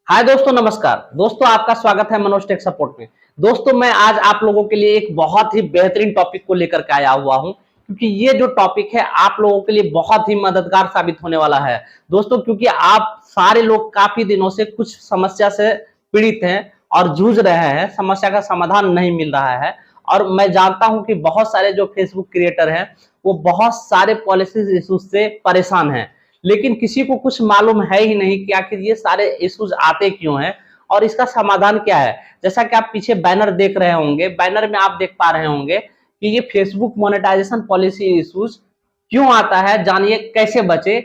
हाय दोस्तों, नमस्कार दोस्तों। आपका स्वागत है मनोज टेक सपोर्ट में। दोस्तों, मैं आज आप लोगों के लिए एक बहुत ही बेहतरीन टॉपिक को लेकर के आया हुआ हूं, क्योंकि ये जो टॉपिक है आप लोगों के लिए बहुत ही मददगार साबित होने वाला है दोस्तों। क्योंकि आप सारे लोग काफी दिनों से कुछ समस्या से पीड़ित हैं और जूझ रहे हैं, समस्या का समाधान नहीं मिल रहा है। और मैं जानता हूं कि बहुत सारे जो फेसबुक क्रिएटर हैं वो बहुत सारे पॉलिसी इश्यूज से परेशान हैं, लेकिन किसी को कुछ मालूम है ही नहीं कि आखिर ये सारे इश्यूज आते क्यों हैं और इसका समाधान क्या है। जैसा कि आप पीछे बैनर देख रहे होंगे, बैनर में आप देख पा रहे होंगे कि ये फेसबुक मोनेटाइजेशन पॉलिसी इश्यूज क्यों आता है, जानिए कैसे बचे।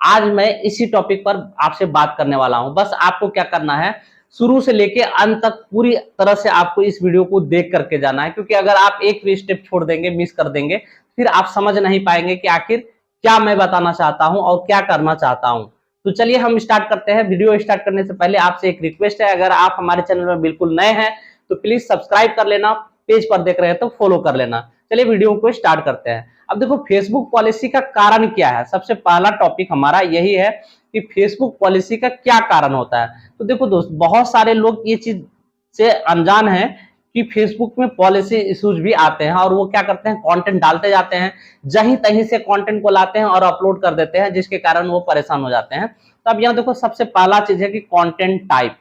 आज मैं इसी टॉपिक पर आपसे बात करने वाला हूं। बस आपको क्या करना है, शुरू से लेके अंत तक पूरी तरह से आपको इस वीडियो को देख करके जाना है, क्योंकि अगर आप एक भी स्टेप छोड़ देंगे, मिस कर देंगे, फिर आप समझ नहीं पाएंगे कि आखिर क्या मैं बताना चाहता हूं और क्या करना चाहता हूं। तो चलिए हम स्टार्ट करते हैं। वीडियो स्टार्ट करने से पहले आपसे एक रिक्वेस्ट है, अगर आप हमारे चैनल में बिल्कुल नए हैं तो प्लीज सब्सक्राइब कर लेना, पेज पर देख रहे हैं तो फॉलो कर लेना। चलिए वीडियो को स्टार्ट करते हैं। अब देखो, फेसबुक पॉलिसी का कारण क्या है। सबसे पहला टॉपिक हमारा यही है कि फेसबुक पॉलिसी का क्या कारण होता है। तो देखो दोस्त, बहुत सारे लोग ये चीज से अनजान है कि फेसबुक में पॉलिसी इश्यूज भी आते हैं और वो क्या करते हैं, कंटेंट डालते जाते हैं, जहीं तहीं से कंटेंट को लाते हैं और अपलोड कर देते हैं, जिसके कारण वो परेशान हो जाते हैं। तो अब यहाँ देखो, सबसे पहला चीज है कि कंटेंट टाइप।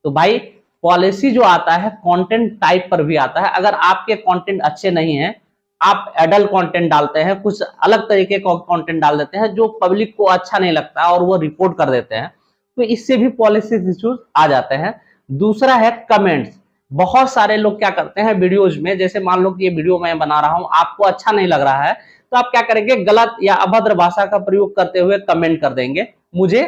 तो भाई, पॉलिसी जो आता है कंटेंट टाइप पर भी आता है। अगर आपके कंटेंट अच्छे नहीं है, आप एडल्ट कंटेंट डालते हैं, कुछ अलग तरीके का कंटेंट डाल देते हैं जो पब्लिक को अच्छा नहीं लगता और वो रिपोर्ट कर देते हैं, तो इससे भी पॉलिसी इश्यूज आ जाते हैं। दूसरा है कमेंट्स। बहुत सारे लोग क्या करते हैं वीडियोज में, जैसे मान लो कि ये वीडियो मैं बना रहा हूं, आपको अच्छा नहीं लग रहा है, तो आप क्या करेंगे, गलत या अभद्र भाषा का प्रयोग करते हुए कमेंट कर देंगे मुझे।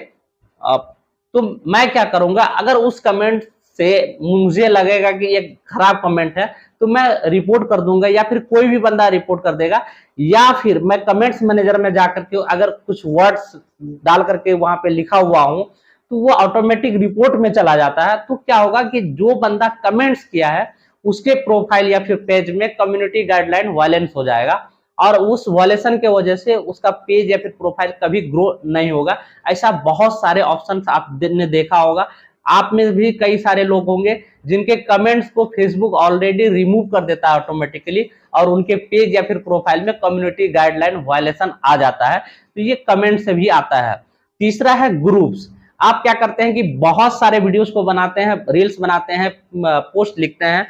तो मैं क्या करूंगा, अगर उस कमेंट से मुझे लगेगा कि ये खराब कमेंट है तो मैं रिपोर्ट कर दूंगा, या फिर कोई भी बंदा रिपोर्ट कर देगा, या फिर मैं कमेंट्स मैनेजर में जाकर के अगर कुछ वर्ड्स डाल करके वहां पे लिखा हुआ हूं तो वो ऑटोमेटिक रिपोर्ट में चला जाता है। तो क्या होगा कि जो बंदा कमेंट्स किया है उसके प्रोफाइल या फिर पेज में कम्युनिटी गाइडलाइन वायलेंस हो जाएगा और उस वायलेशन के वजह से उसका पेज या फिर प्रोफाइल कभी ग्रो नहीं होगा। ऐसा बहुत सारे ऑप्शंस आपने देखा होगा। आप में भी कई सारे लोग होंगे जिनके कमेंट्स को फेसबुक ऑलरेडी रिमूव कर देता है ऑटोमेटिकली, और उनके पेज या फिर प्रोफाइल में कम्युनिटी गाइडलाइन वायलेशन आ जाता है। तो ये कमेंट से भी आता है। तीसरा है ग्रुप्स। आप क्या करते हैं कि बहुत सारे वीडियोस को बनाते हैं, रील्स बनाते हैं, पोस्ट लिखते हैं,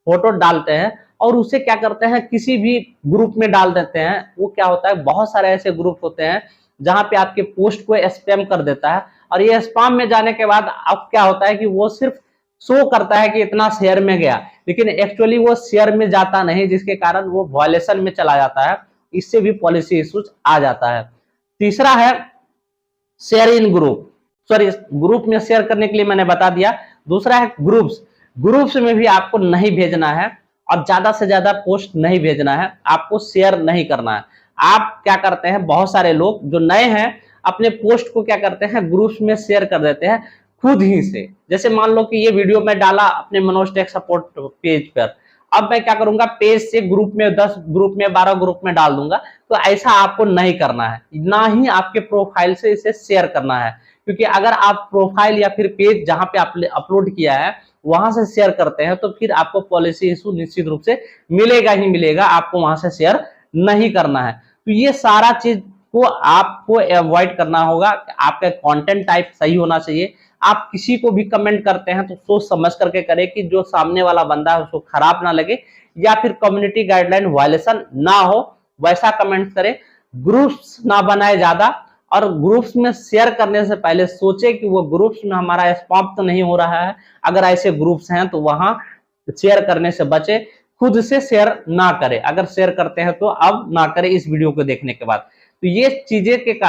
फोटो डालते हैं और उसे क्या करते हैं, किसी भी ग्रुप में डाल देते हैं। वो क्या होता है, बहुत सारे ऐसे ग्रुप होते हैं जहां पे आपके पोस्ट को स्पैम कर देता है, और ये स्पैम में जाने के बाद अब क्या होता है कि वो सिर्फ शो करता है कि इतना शेयर में गया, लेकिन एक्चुअली वो शेयर में जाता नहीं, जिसके कारण वो वायलेशन में चला जाता है। इससे भी पॉलिसी इश्यूज आ जाता है। तीसरा है share in group. Sorry, group में शेयर करने के लिए मैंने बता दिया। दूसरा है ग्रुप्स। ग्रुप्स में भी आपको नहीं भेजना है और ज्यादा से ज्यादा पोस्ट नहीं भेजना है, आपको शेयर नहीं करना है। आप क्या करते हैं, बहुत सारे लोग जो नए हैं अपने पोस्ट को क्या करते हैं, ग्रुप्स में शेयर कर देते हैं खुद ही से। जैसे मान लो कि ये वीडियो मैं डाला अपने मनोज टेक सपोर्ट पेज पर, अब मैं क्या करूंगा, पेज से ग्रुप में 10 ग्रुप में 12 ग्रुप में डाल दूंगा। तो ऐसा आपको नहीं करना है, ना ही आपके प्रोफाइल से इसे शेयर करना है, क्योंकि अगर आप प्रोफाइल या फिर पेज जहां पे आपने अपलोड किया है वहां से शेयर करते हैं तो फिर आपको पॉलिसी इशू निश्चित रूप से मिलेगा ही मिलेगा। आपको वहां से शेयर नहीं करना है। तो ये सारा चीज को आपको अवॉइड करना होगा। आपका कंटेंट टाइप सही होना चाहिए। आप किसी को भी कमेंट करते हैं तो सोच समझ करके करें कि जो सामने वाला बंदा है उसको खराब ना लगे या फिर कम्युनिटी गाइडलाइन वायलेशन ना हो, वैसा कमेंट करें। ग्रुप्स ना बनाए ज्यादा, और ग्रुप्स में शेयर करने से पहले सोचे कि वो ग्रुप्स में हमारा स्पैम तो नहीं हो रहा है। अगर ऐसे ग्रुप्स हैं तो वहां शेयर करने से बचे, खुद से शेयर ना करें। अगर शेयर करते हैं तो अब ना करें इस वीडियो को देखने के बाद। तो ये चीजें के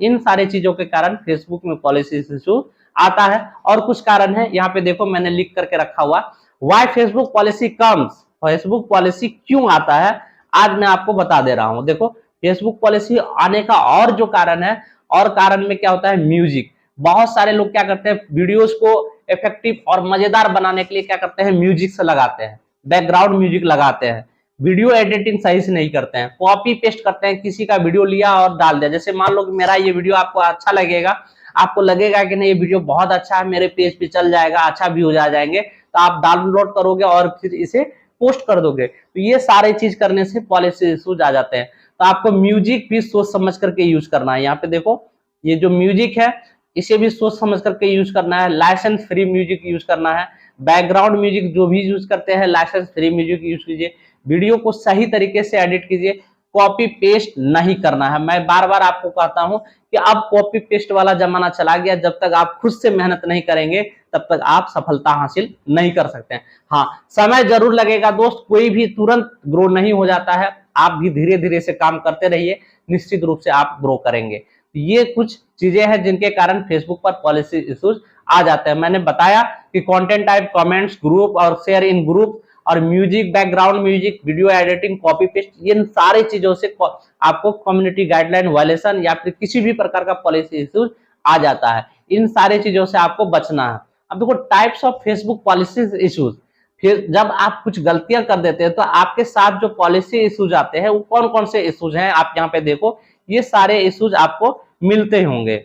इन सारे चीजों के कारण फेसबुक में पॉलिसी इशू आता है। और कुछ कारण है, यहाँ पे देखो मैंने लिख करके रखा हुआ, why Facebook policy comes. Facebook policy क्यों आता है, आज मैं आपको बता दे रहा हूं। देखो, फेसबुक पॉलिसी आने का और जो कारण है, और कारण में क्या होता है, म्यूजिक। बहुत सारे लोग क्या करते हैं, वीडियोस को इफेक्टिव और मजेदार बनाने के लिए क्या करते हैं, म्यूजिक से लगाते हैं, बैकग्राउंड म्यूजिक लगाते हैं। वीडियो एडिटिंग सही से नहीं करते हैं, कॉपी पेस्ट करते हैं, किसी का वीडियो लिया और डाल दिया। जैसे मान लो कि मेरा ये वीडियो आपको अच्छा लगेगा, आपको लगेगा कि नहीं ये वीडियो बहुत अच्छा है, मेरे पेज पे चल जाएगा, अच्छा व्यूज आ जाएंगे, तो आप डाउनलोड करोगे और फिर इसे पोस्ट कर दोगे। तो ये सारे चीज करने से पॉलिसी इश्यूज आ जाते हैं। तो आपको म्यूजिक भी सोच समझ करके यूज करना है। यहाँ पे देखो, ये जो म्यूजिक है इसे भी सोच समझ करके यूज करना है। लाइसेंस फ्री म्यूजिक यूज करना है। बैकग्राउंड म्यूजिक जो भी यूज करते हैं लाइसेंस फ्री म्यूजिक यूज कीजिए। वीडियो को सही तरीके से एडिट कीजिए। कॉपी पेस्ट नहीं करना है। मैं बार बार आपको कहता हूं कि अब कॉपी पेस्ट वाला जमाना चला गया। जब तक आप खुद से मेहनत नहीं करेंगे तब तक आप सफलता हासिल नहीं कर सकते हैं। हाँ, समय जरूर लगेगा दोस्त, कोई भी तुरंत ग्रो नहीं हो जाता है। आप भी धीरे धीरे से काम करते रहिए, निश्चित रूप से आप ग्रो करेंगे। ये कुछ चीजें हैं जिनके कारण फेसबुक पर पॉलिसी इश्यूज आ जाते हैं। मैंने बताया कि कंटेंट टाइप, कमेंट्स, ग्रुप और शेयर इन ग्रुप, और music, background music, video editing, copy paste, इन सारी चीजों से आपको कम्युनिटी गाइडलाइन वायलेशन या फिर किसी भी प्रकार का पॉलिसी इश्यूज आ जाता है। इन सारी चीजों से आपको बचना है। अब देखो, types of Facebook policy issues. फिर जब आप कुछ गलतियां कर देते हैं तो आपके साथ जो पॉलिसी इश्यूज आते हैं वो कौन कौन से इश्यूज हैं, आप यहाँ पे देखो, ये सारे इश्यूज आपको मिलते होंगे।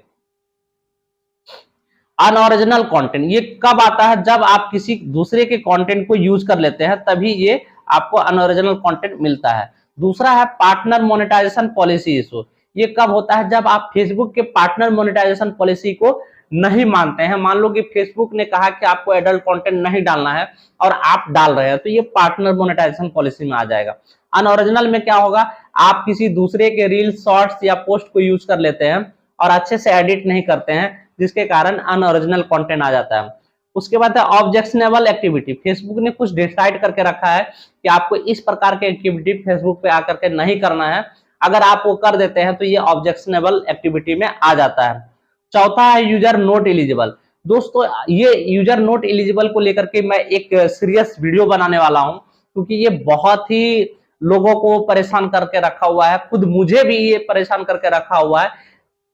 अनओरिजिनल कंटेंट, ये कब आता है? जब आप किसी दूसरे के कंटेंट को यूज कर लेते हैं तभी ये आपको अनओरिजिनल कंटेंट मिलता है। दूसरा है पार्टनर मोनेटाइजेशन पॉलिसी इशू। ये कब होता है? जब आप फेसबुक के पार्टनर मोनेटाइजेशन पॉलिसी को नहीं मानते हैं। मान लो कि फेसबुक ने कहा कि आपको एडल्ट कंटेंट नहीं डालना है और आप डाल रहे हैं, तो ये पार्टनर मोनेटाइजेशन पॉलिसी में आ जाएगा। अनओरिजिनल में क्या होगा? आप किसी दूसरे के रील, शॉर्ट्स या पोस्ट को यूज कर लेते हैं और अच्छे से एडिट नहीं करते हैं, जिसके कारण अनओरिजिनल कंटेंट आ जाता है। उसके बाद है ऑब्जेक्शनेबल एक्टिविटी। फेसबुक ने कुछ डिसाइड करके रखा है कि आपको इस प्रकार के एक्टिविटी फेसबुक पे आकर के नहीं करना है। अगर आप वो कर देते हैं तो ये ऑब्जेक्शनेबल एक्टिविटी में आ जाता है। चौथा है यूजर नोट एलिजिबल। दोस्तों, ये यूजर नोट एलिजिबल को लेकर के मैं एक सीरियस वीडियो बनाने वाला हूं, क्योंकि ये बहुत ही लोगों को परेशान करके रखा हुआ है। खुद मुझे भी ये परेशान करके रखा हुआ है।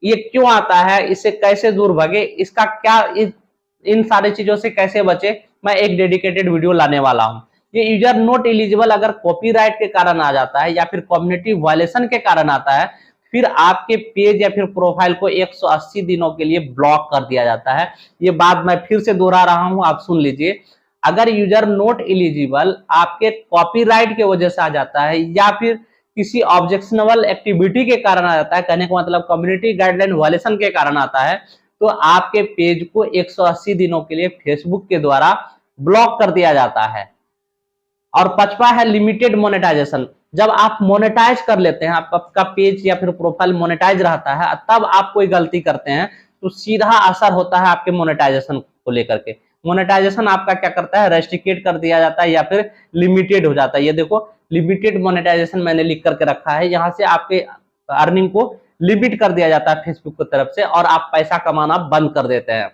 ये क्यों आता है, इससे कैसे दूर भागे, इसका क्या, इन सारी चीजों से कैसे बचे, मैं एक डेडिकेटेड वीडियो लाने वाला हूं। ये यूजर नोट एलिजिबल अगर कॉपीराइट के कारण आ जाता है या फिर कम्युनिटी वायलेशन के कारण आता है, फिर आपके पेज या फिर प्रोफाइल को 180 दिनों के लिए ब्लॉक कर दिया जाता है। ये बात मैं फिर से दोहरा रहा हूं, आप सुन लीजिए। अगर यूजर नोट एलिजिबल आपके कॉपीराइट की वजह से आ जाता है या फिर किसी ऑब्जेक्शनेबल एक्टिविटी के कारण आ जाता है, कहने का मतलब कम्युनिटी गाइडलाइन वायलेशन के कारण आता है, तो आपके पेज को 180 दिनों के लिए फेसबुक के द्वारा ब्लॉक कर दिया जाता है। और पांचवा है लिमिटेड मोनेटाइजेशन। जब आप मोनेटाइज कर लेते हैं, आपका पेज या फिर प्रोफाइल मोनेटाइज रहता है, तब आप कोई गलती करते हैं तो सीधा असर होता है आपके मोनेटाइजेशन को लेकर के। मोनेटाइजेशन आपका क्या करता है? रेस्ट्रिक्टेड कर दिया जाता है या फिर लिमिटेड हो जाता है। ये देखो, लिमिटेड मोनेटाइजेशन मैंने लिख करके रखा है। यहाँ से आपके अर्निंग को लिमिट कर दिया जाता है फेसबुक की तरफ से और आप पैसा कमाना बंद कर देते हैं।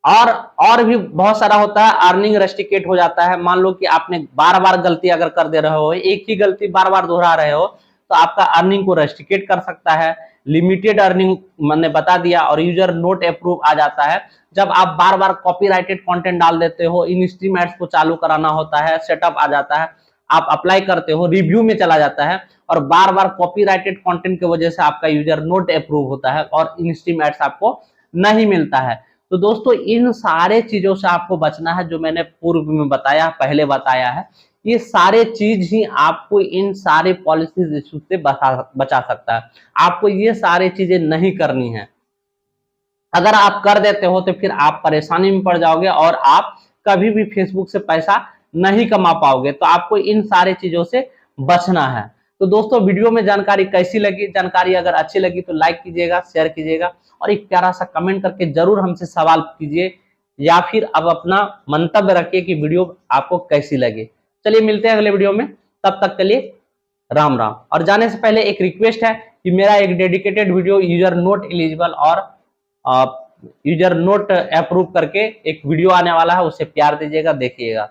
और भी बहुत सारा होता है। अर्निंग रेस्ट्रिक्टेड हो जाता है। मान लो कि आपने बार बार गलती अगर कर दे रहे हो, एक ही गलती बार बार दोहरा रहे हो, तो आपका अर्निंग को रेस्ट्रिक्टेड कर सकता है। लिमिटेड अर्निंग मैंने बता दिया। और यूजर नोट अप्रूव आ जाता है जब आप बार बार कॉपीराइटेड कंटेंट डाल देते हो, इन स्ट्रीम एड्स को चालू कराना होता है, सेटअप आ जाता है, आप अप्लाई करते हो, रिव्यू में चला जाता है और बार बार कॉपीराइटेड कंटेंट की वजह से आपका यूजर नोट अप्रूव होता है और इन स्ट्रीम एड्स आपको नहीं मिलता है। तो दोस्तों, इन सारे चीजों से आपको बचना है, जो मैंने पूर्व में बताया, पहले बताया है। ये सारे चीज ही आपको इन सारे पॉलिसीज इश्यू से बचा सकता है। आपको ये सारी चीजें नहीं करनी है। अगर आप कर देते हो तो फिर आप परेशानी में पड़ जाओगे और आप कभी भी फेसबुक से पैसा नहीं कमा पाओगे। तो आपको इन सारे चीजों से बचना है। तो दोस्तों, वीडियो में जानकारी कैसी लगी? जानकारी अगर अच्छी लगी तो लाइक कीजिएगा, शेयर कीजिएगा और एक प्यारा सा कमेंट करके जरूर हमसे सवाल कीजिए या फिर अब अपना मंतव्य रखिए कि वीडियो आपको कैसी लगी। चलिए मिलते हैं अगले वीडियो में, तब तक के लिए राम राम। और जाने से पहले एक रिक्वेस्ट है कि मेरा एक dedicated video user note eligible और यूजर नोट अप्रूव करके एक वीडियो आने वाला है, उसे प्यार दीजिएगा, देखिएगा।